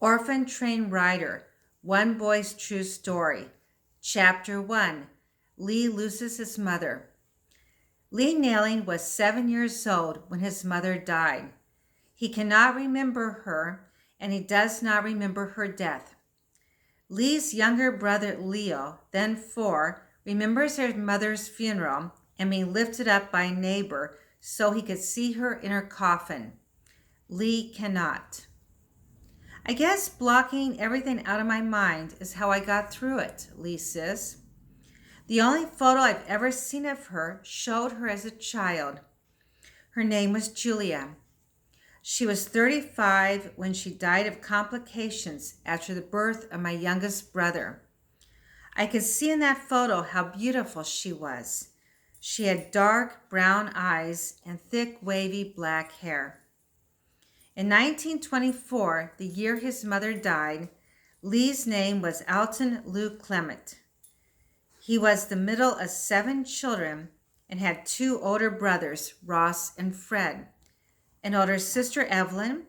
Orphan Train Rider, One Boy's True Story. Chapter 1. Lee Loses His Mother. Lee Nailing was 7 years old when his mother died. He cannot remember her, and he does not remember her death. Lee's younger brother Leo, then 4, remembers his mother's funeral and being lifted up by a neighbor so he could see her in her coffin. Lee cannot. I guess blocking everything out of my mind is how I got through it, Lee says. The only photo I've ever seen of her showed her as a child. Her name was Julia. She was 35 when she died of complications after the birth of my youngest brother. I could see in that photo how beautiful she was. She had dark brown eyes and thick wavy black hair. In 1924, the year his mother died, Lee's name was Alton Lou Clement. He was the middle of 7 children and had 2 older brothers, Ross and Fred, an older sister, Evelyn,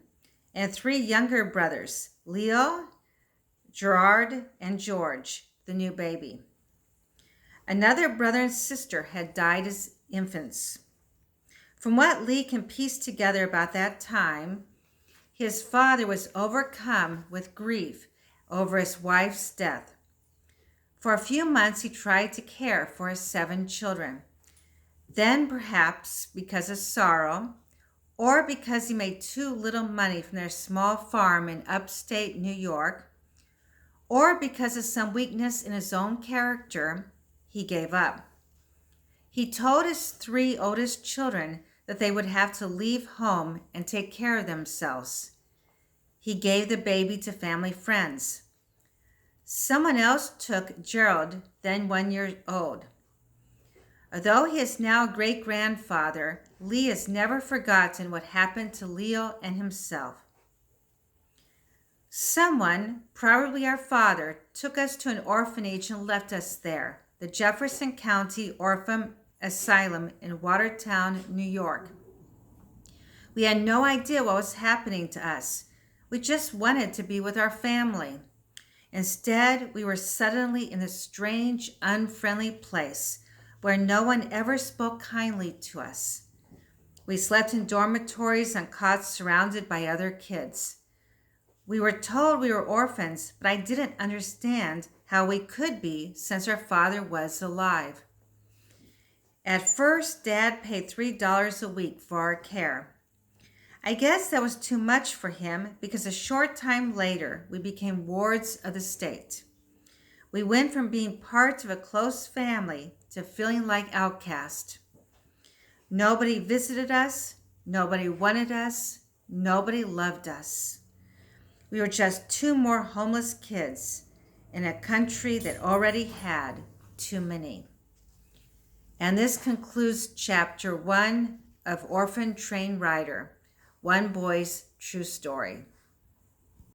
and 3 younger brothers, Leo, Gerard, and George, the new baby. Another brother and sister had died as infants. From what Lee can piece together about that time, his father was overcome with grief over his wife's death. For a few months, he tried to care for his 7 children. Then, perhaps because of sorrow, or because he made too little money from their small farm in upstate New York, or because of some weakness in his own character, he gave up. He told his 3 oldest children that they would have to leave home and take care of themselves. He gave the baby to family friends. Someone else took Gerald, then 1 year old. Although he is now a great-grandfather, Lee has never forgotten what happened to Leo and himself. Someone, probably our father, took us to an orphanage and left us there, the Jefferson County Orphan Asylum in Watertown, New York. We had no idea what was happening to us. We just wanted to be with our family. Instead, we were suddenly in this strange, unfriendly place where no one ever spoke kindly to us. We slept in dormitories on cots surrounded by other kids. We were told we were orphans, but I didn't understand how we could be since our father was alive. At first, Dad paid $3 a week for our care. I guess that was too much for him because a short time later, we became wards of the state. We went from being part of a close family to feeling like outcasts. Nobody visited us, nobody wanted us, nobody loved us. We were just 2 more homeless kids in a country that already had too many. And this concludes Chapter 1 of Orphan Train Rider, One Boy's True Story.